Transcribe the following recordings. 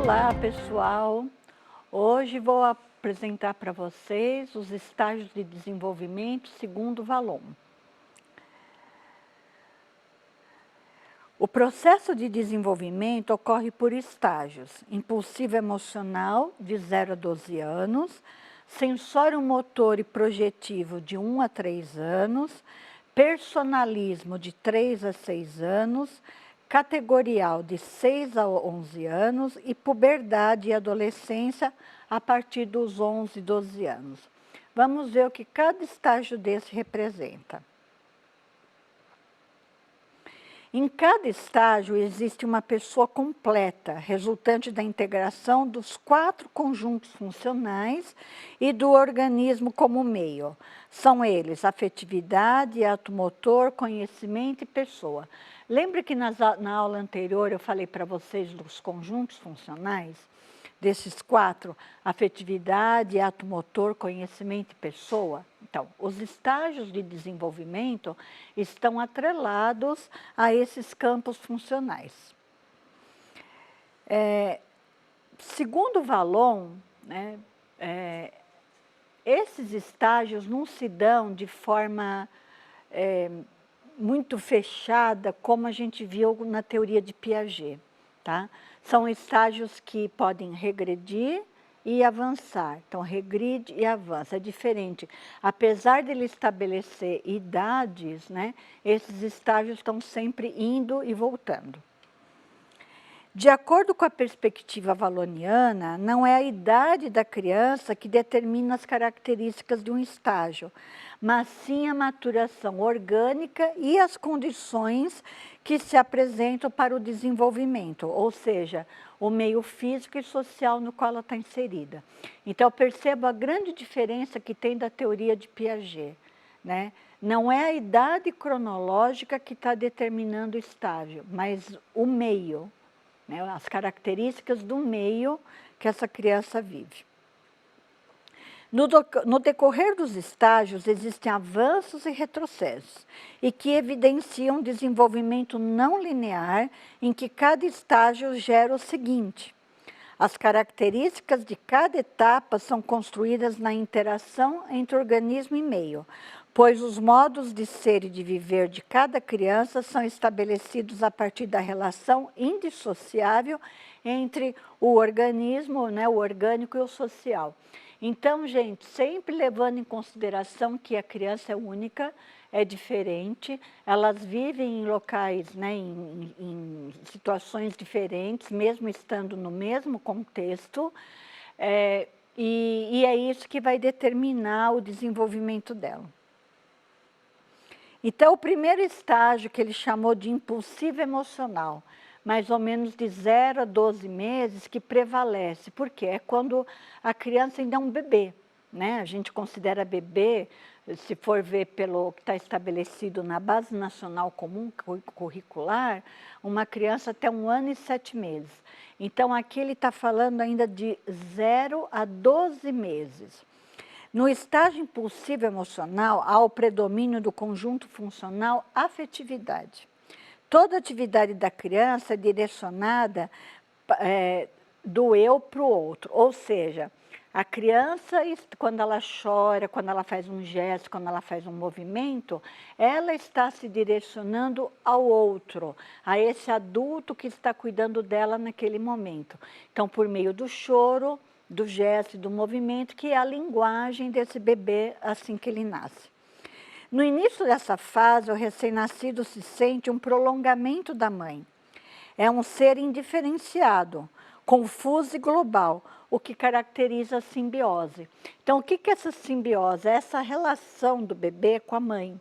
Olá, pessoal! Hoje vou apresentar para vocês os estágios de desenvolvimento segundo Vallon. O processo de desenvolvimento ocorre por estágios: impulsivo emocional, de 0 a 12 anos, sensório motor e projetivo, de 1 a 3 anos, personalismo, de 3 a 6 anos, categorial, de 6 a 11 anos, e puberdade e adolescência a partir dos 11, 12 anos. Vamos ver o que cada estágio desse representa. Em cada estágio existe uma pessoa completa, resultante da integração dos 4 conjuntos funcionais e do organismo como meio. São eles afetividade, ato motor, conhecimento e pessoa. Lembra que na aula anterior eu falei para vocês dos conjuntos funcionais? Desses 4, afetividade, ato motor, conhecimento e pessoa. Então, os estágios de desenvolvimento estão atrelados a esses campos funcionais. Segundo Vallon, né, esses estágios não se dão de forma muito fechada, como a gente viu na teoria de Piaget. Tá? São estágios que podem regredir e avançar. Então, regride e avança, é diferente. Apesar de ele estabelecer idades, né, esses estágios estão sempre indo e voltando. De acordo com a perspectiva valloniana, não é a idade da criança que determina as características de um estágio, mas sim a maturação orgânica e as condições que se apresentam para o desenvolvimento, ou seja, o meio físico e social no qual ela está inserida. Então, perceba a grande diferença que tem da teoria de Piaget, né? Não é a idade cronológica que está determinando o estágio, mas o meio, né? As características do meio que essa criança vive. No decorrer dos estágios, existem avanços e retrocessos, e que evidenciam um desenvolvimento não linear, em que cada estágio gera o seguinte: as características de cada etapa são construídas na interação entre organismo e meio, pois os modos de ser e de viver de cada criança são estabelecidos a partir da relação indissociável entre o organismo, né, o orgânico e o social. Então, gente, sempre levando em consideração que a criança é única, é diferente, elas vivem em locais, né, em situações diferentes, mesmo estando no mesmo contexto, e é isso que vai determinar o desenvolvimento dela. Então, o primeiro estágio que ele chamou de impulsivo emocional, mais ou menos de 0 a 12 meses, que prevalece. Por quê? É quando a criança ainda é um bebê, né? A gente considera bebê, se for ver pelo que está estabelecido na Base Nacional Comum Curricular, uma criança até 1 ano e 7 meses. Então, aqui ele está falando ainda de 0 a 12 meses. No estágio impulsivo emocional, há o predomínio do conjunto funcional afetividade. Toda atividade da criança é direcionada do eu para o outro, ou seja, a criança, quando ela chora, quando ela faz um gesto, quando ela faz um movimento, ela está se direcionando ao outro, a esse adulto que está cuidando dela naquele momento. Então, por meio do choro, do gesto e do movimento, que é a linguagem desse bebê assim que ele nasce. No início dessa fase, o recém-nascido se sente um prolongamento da mãe. É um ser indiferenciado, confuso e global, o que caracteriza a simbiose. Então, o que é essa simbiose? É essa relação do bebê com a mãe.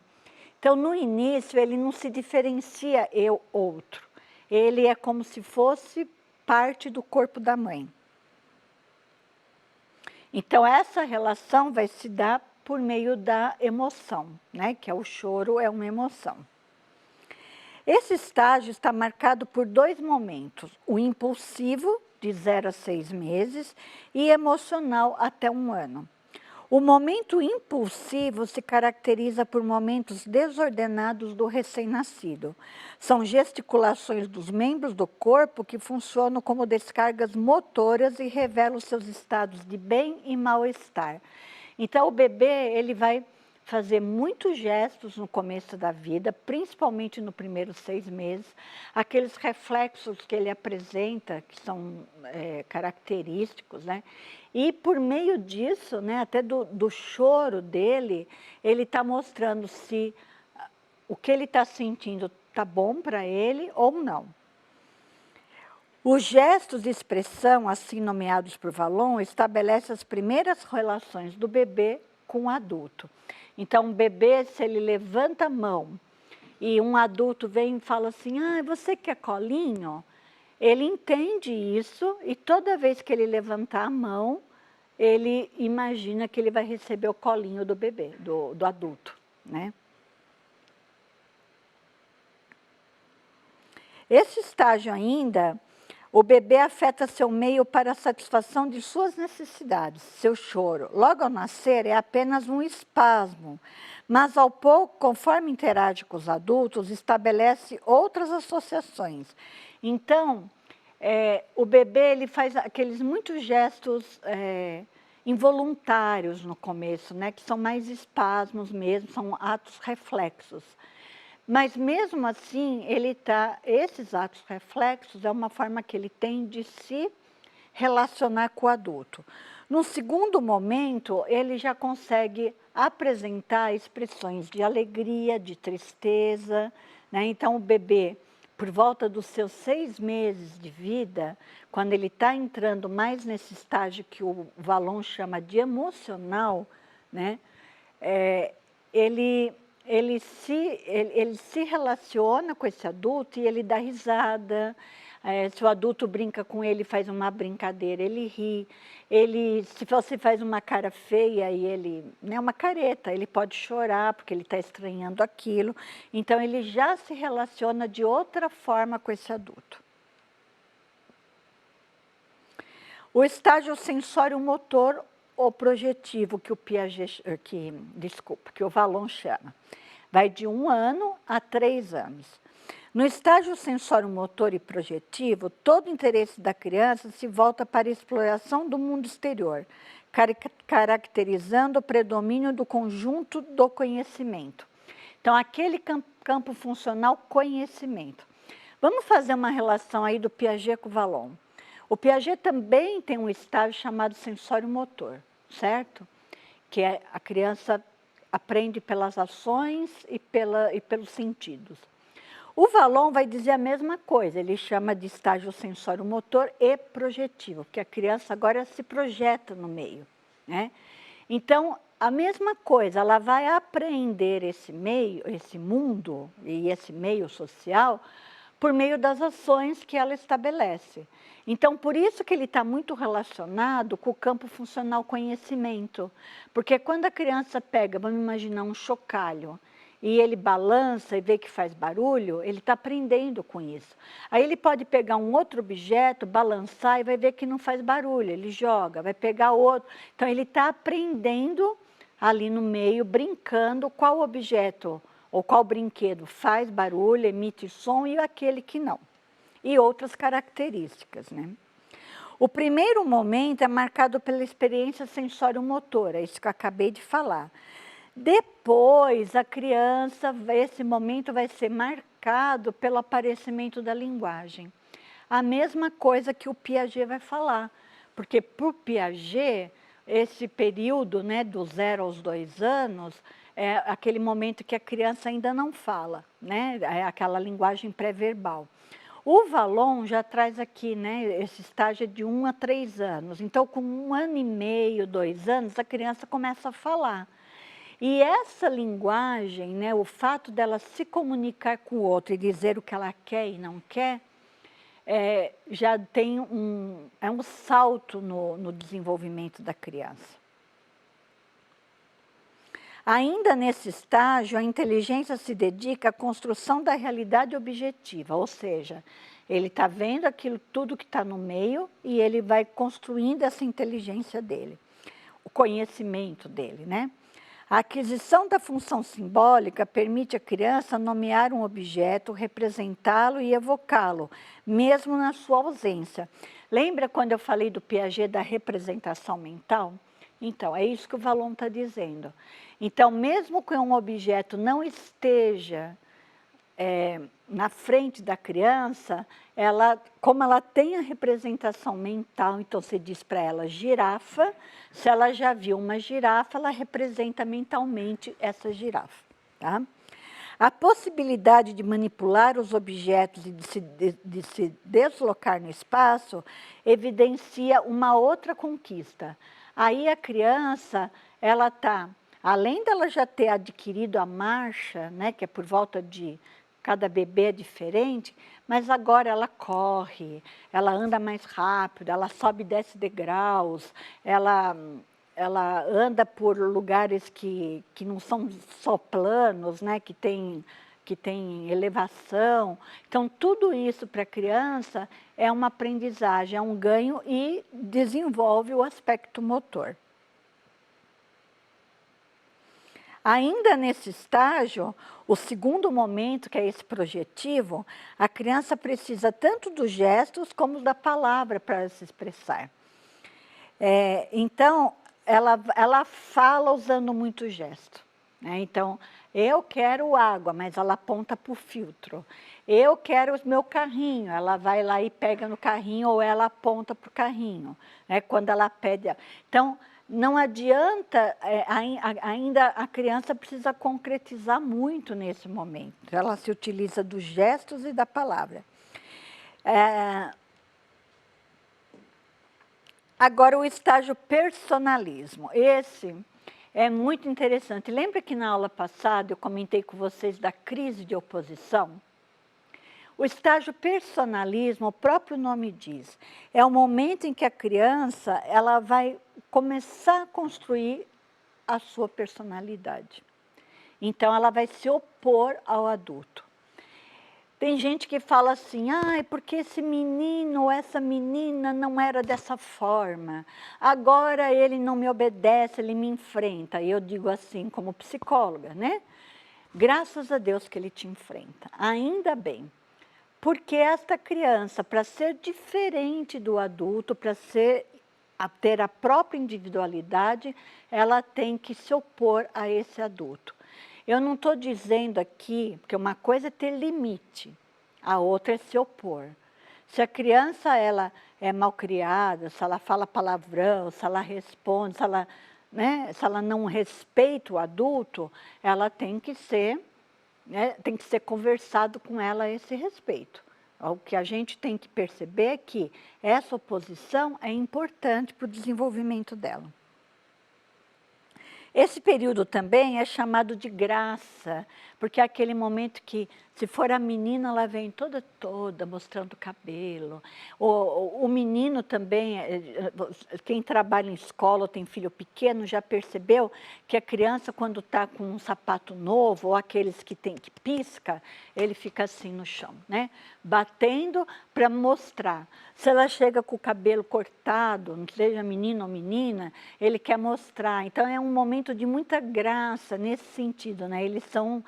Então, no início, ele não se diferencia eu-outro. Ele é como se fosse parte do corpo da mãe. Então, essa relação vai se dar por meio da emoção, né? Que é o choro, é uma emoção. Esse estágio está marcado por 2 momentos: o impulsivo, de 0 a 6 meses, e emocional, até 1 ano. O momento impulsivo se caracteriza por momentos desordenados do recém-nascido. São gesticulações dos membros do corpo que funcionam como descargas motoras e revelam seus estados de bem e mal-estar. Então, o bebê ele vai fazer muitos gestos no começo da vida, principalmente no primeiros 6 meses. Aqueles reflexos que ele apresenta, que são característicos, né? E por meio disso, né, até do choro dele, ele está mostrando se o que ele está sentindo está bom para ele ou não. Os gestos de expressão, assim nomeados por Vallon, estabelecem as primeiras relações do bebê com o adulto. Então, o bebê, se ele levanta a mão e um adulto vem e fala assim, você quer colinho? Ele entende isso e toda vez que ele levantar a mão, ele imagina que ele vai receber o colinho do bebê, do adulto, né? Esse estágio ainda, o bebê afeta seu meio para a satisfação de suas necessidades, seu choro. Logo ao nascer é apenas um espasmo, mas ao pouco, conforme interage com os adultos, estabelece outras associações. Então, o bebê ele faz aqueles muitos gestos involuntários no começo, né, que são mais espasmos mesmo, são atos reflexos. Mas mesmo assim, esses atos reflexos é uma forma que ele tem de se relacionar com o adulto. No segundo momento, ele já consegue apresentar expressões de alegria, de tristeza, né? Então, o bebê, por volta dos seus 6 meses de vida, quando ele está entrando mais nesse estágio que o Vallon chama de emocional, né? Ele se relaciona com esse adulto e ele dá risada. Se o adulto brinca com ele, faz uma brincadeira, ele ri. Se você faz uma cara feia e uma careta, ele pode chorar porque ele está estranhando aquilo. Então, ele já se relaciona de outra forma com esse adulto. O estágio sensório-motor ou projetivo que o Vallon chama, vai de 1 ano a 3 anos. No estágio sensório-motor e projetivo, todo o interesse da criança se volta para a exploração do mundo exterior, caracterizando o predomínio do conjunto do conhecimento. Então, aquele campo funcional conhecimento. Vamos fazer uma relação aí do Piaget com o Vallon. O Piaget também tem um estágio chamado sensório-motor, certo? Que a criança aprende pelas ações e pelos sentidos. O Vallon vai dizer a mesma coisa, ele chama de estágio sensório-motor e projetivo, porque a criança agora se projeta no meio, né? Então, a mesma coisa, ela vai aprender esse mundo e esse meio social por meio das ações que ela estabelece. Então, por isso que ele está muito relacionado com o campo funcional conhecimento. Porque quando a criança pega, vamos imaginar um chocalho, e ele balança e vê que faz barulho, ele está aprendendo com isso. Aí ele pode pegar um outro objeto, balançar e vai ver que não faz barulho, ele joga, vai pegar outro. Então, ele está aprendendo ali no meio, brincando qual objeto ou qual brinquedo faz barulho, emite som e aquele que não. E outras características, né? O primeiro momento é marcado pela experiência sensório-motora, isso que eu acabei de falar. Depois, a criança, esse momento vai ser marcado pelo aparecimento da linguagem. A mesma coisa que o Piaget vai falar, porque por Piaget, esse período, né, do 0 aos 2 anos, é aquele momento que a criança ainda não fala, né, é aquela linguagem pré-verbal. O Vallon já traz aqui, né, esse estágio de 1 a 3 anos. Então, com 1 ano e meio, 2 anos, a criança começa a falar. E essa linguagem, né, o fato dela se comunicar com o outro e dizer o que ela quer e não quer, já tem um salto no desenvolvimento da criança. Ainda nesse estágio, a inteligência se dedica à construção da realidade objetiva, ou seja, ele está vendo aquilo tudo que está no meio e ele vai construindo essa inteligência dele. o conhecimento dele, né? A aquisição da função simbólica permite à criança nomear um objeto, representá-lo e evocá-lo, mesmo na sua ausência. Lembra quando eu falei do Piaget da representação mental? Então, é isso que o Vallon está dizendo. Então, mesmo que um objeto não esteja na frente da criança, como ela tem a representação mental, então você diz para ela girafa, se ela já viu uma girafa, ela representa mentalmente essa girafa. Tá? A possibilidade de manipular os objetos e de se deslocar no espaço evidencia uma outra conquista. Aí a criança, ela está, além dela já ter adquirido a marcha, né, que é por volta de cada bebê é diferente, mas agora ela corre, ela anda mais rápido, ela sobe e desce degraus, ela anda por lugares que não são só planos, né, que tem elevação. Então, tudo isso para a criança é uma aprendizagem, é um ganho e desenvolve o aspecto motor. Ainda nesse estágio, o segundo momento, que é esse projetivo, a criança precisa tanto dos gestos como da palavra para se expressar. Então, ela fala usando muito gesto. Né? Então, eu quero água, mas ela aponta para o filtro. Eu quero o meu carrinho, ela vai lá e pega no carrinho ou ela aponta para o carrinho. Né? Quando ela pede... Então, não adianta, ainda a criança precisa concretizar muito nesse momento. Ela se utiliza dos gestos e da palavra. Agora, o estágio personalismo. Esse é muito interessante. Lembra que na aula passada eu comentei com vocês da crise de oposição? O estágio personalismo, o próprio nome diz, é o momento em que a criança ela vai começar a construir a sua personalidade. Então, ela vai se opor ao adulto. Tem gente que fala assim, ah, é porque esse menino ou essa menina não era dessa forma. Agora ele não me obedece, ele me enfrenta. E eu digo assim, como psicóloga, né? Graças a Deus que ele te enfrenta, ainda bem. Porque esta criança, para ser diferente do adulto, para ter a própria individualidade, ela tem que se opor a esse adulto. Eu não estou dizendo aqui, porque uma coisa é ter limite, a outra é se opor. Se a criança ela é malcriada, se ela fala palavrão, se ela responde, se ela não respeita o adulto, ela tem que ser conversado com ela a esse respeito. O que a gente tem que perceber é que essa oposição é importante para o desenvolvimento dela. Esse período também é chamado de graça, porque é aquele momento que, se for a menina, ela vem toda mostrando o cabelo. O menino também, quem trabalha em escola ou tem filho pequeno, já percebeu que a criança, quando está com um sapato novo, ou aqueles que pisca, ele fica assim no chão, né? Batendo para mostrar. Se ela chega com o cabelo cortado, não seja menino ou menina, ele quer mostrar. Então, é um momento de muita graça nesse sentido, né? Eles são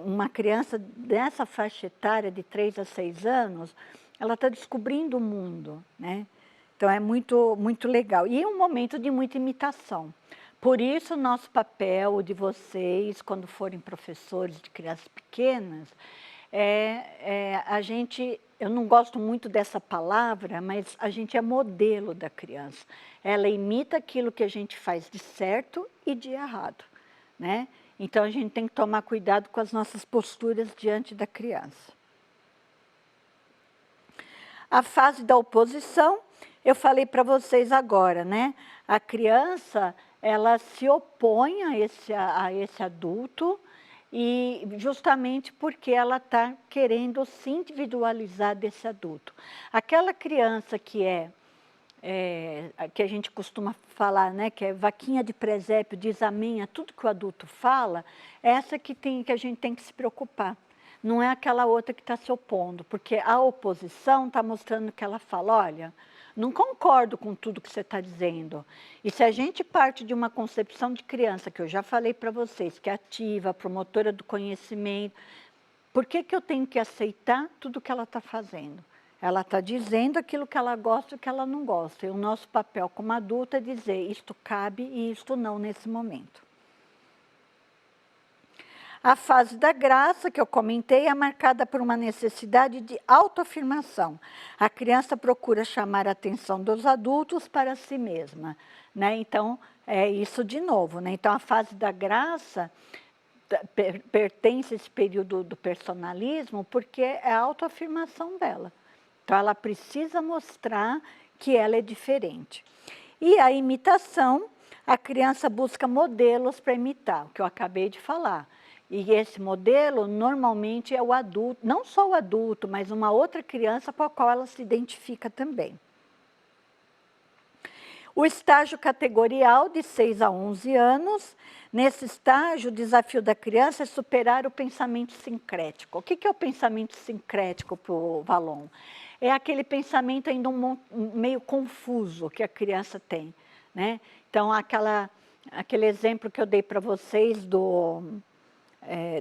uma criança dessa faixa etária de 3 a 6 anos, ela está descobrindo o mundo, né? Então é muito, muito legal. E é um momento de muita imitação. Por isso, o nosso papel, o de vocês, quando forem professores de crianças pequenas, eu não gosto muito dessa palavra, mas a gente é modelo da criança. Ela imita aquilo que a gente faz de certo e de errado, né? Então, a gente tem que tomar cuidado com as nossas posturas diante da criança. A fase da oposição, eu falei para vocês agora, né? A criança, ela se opõe a esse adulto, e justamente porque ela está querendo se individualizar desse adulto. Aquela criança que que a gente costuma falar, né, que é vaquinha de presépio, diz amém a tudo que o adulto fala, essa que a gente tem que se preocupar. Não é aquela outra que está se opondo, porque a oposição está mostrando que ela fala, olha, não concordo com tudo que você está dizendo. E se a gente parte de uma concepção de criança, que eu já falei para vocês, que é ativa, promotora do conhecimento, por que eu tenho que aceitar tudo que ela está fazendo? Ela está dizendo aquilo que ela gosta e o que ela não gosta. E o nosso papel como adulto é dizer, isto cabe e isto não nesse momento. A fase da graça, que eu comentei, é marcada por uma necessidade de autoafirmação. A criança procura chamar a atenção dos adultos para si mesma, né? Então, é isso de novo, né? Então, a fase da graça pertence a esse período do personalismo porque é a autoafirmação dela. Então, ela precisa mostrar que ela é diferente. E a imitação, a criança busca modelos para imitar, o que eu acabei de falar. E esse modelo, normalmente, é o adulto, não só o adulto, mas uma outra criança com a qual ela se identifica também. O estágio categorial, de 6 a 11 anos, nesse estágio, o desafio da criança é superar o pensamento sincrético. O que é o pensamento sincrético para o Vallon? É aquele pensamento ainda meio confuso que a criança tem, né? Então, aquele exemplo que eu dei para vocês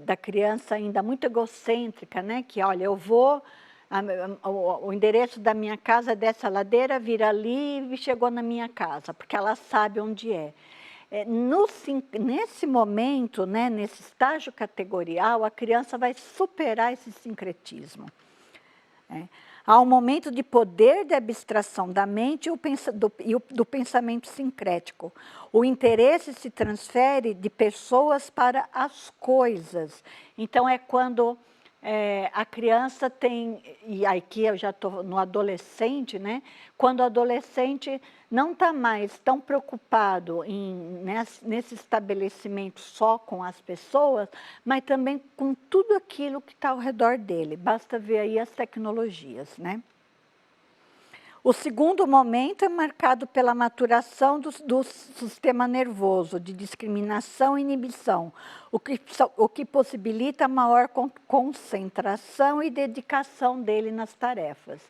da criança ainda muito egocêntrica, né? Que, olha, eu vou, o endereço da minha casa é dessa ladeira, vira ali e chegou na minha casa, porque ela sabe onde é. Nesse momento, né, nesse estágio categorial, a criança vai superar esse sincretismo. Há um momento de poder de abstração da mente e do pensamento sincrético. O interesse se transfere de pessoas para as coisas. Então, é quando a criança tem, e aqui eu já estou no adolescente, né? Quando o adolescente não está mais tão preocupado nesse estabelecimento só com as pessoas, mas também com tudo aquilo que está ao redor dele. Basta ver aí as tecnologias, né? O segundo momento é marcado pela maturação do sistema nervoso, de discriminação e inibição, o que possibilita maior concentração e dedicação dele nas tarefas.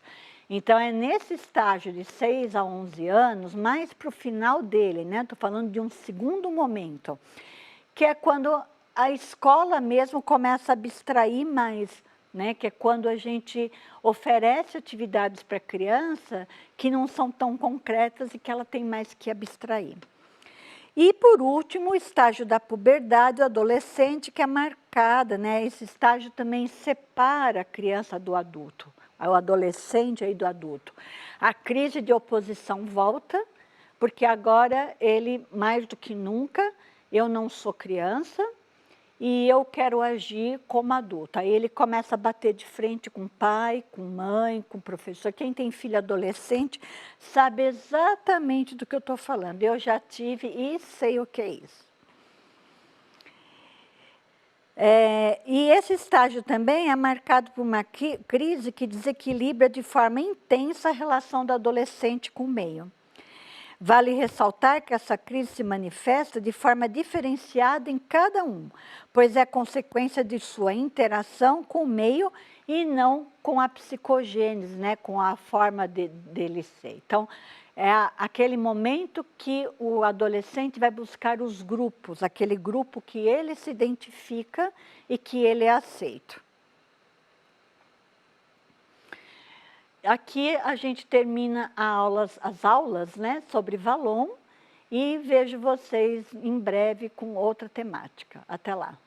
Então, é nesse estágio de 6 a 11 anos, mais para o final dele, né? Estou falando de um segundo momento, que é quando a escola mesmo começa a abstrair mais, né? Que é quando a gente oferece atividades para a criança que não são tão concretas e que ela tem mais que abstrair. E, por último, o estágio da puberdade, o adolescente, que é marcada, né? Esse estágio também separa a criança do adulto, o adolescente aí do adulto. A crise de oposição volta, porque agora ele, mais do que nunca, eu não sou criança, e eu quero agir como adulto. Aí ele começa a bater de frente com o pai, com mãe, com o professor. Quem tem filho adolescente sabe exatamente do que eu estou falando. Eu já tive e sei o que é isso. E esse estágio também é marcado por uma crise que desequilibra de forma intensa a relação do adolescente com o meio. Vale ressaltar que essa crise se manifesta de forma diferenciada em cada um, pois é consequência de sua interação com o meio e não com a psicogênese, né, com a forma dele ser. Então, é aquele momento que o adolescente vai buscar os grupos, aquele grupo que ele se identifica e que ele é aceito. Aqui a gente termina as aulas, né, sobre Vallon e vejo vocês em breve com outra temática. Até lá.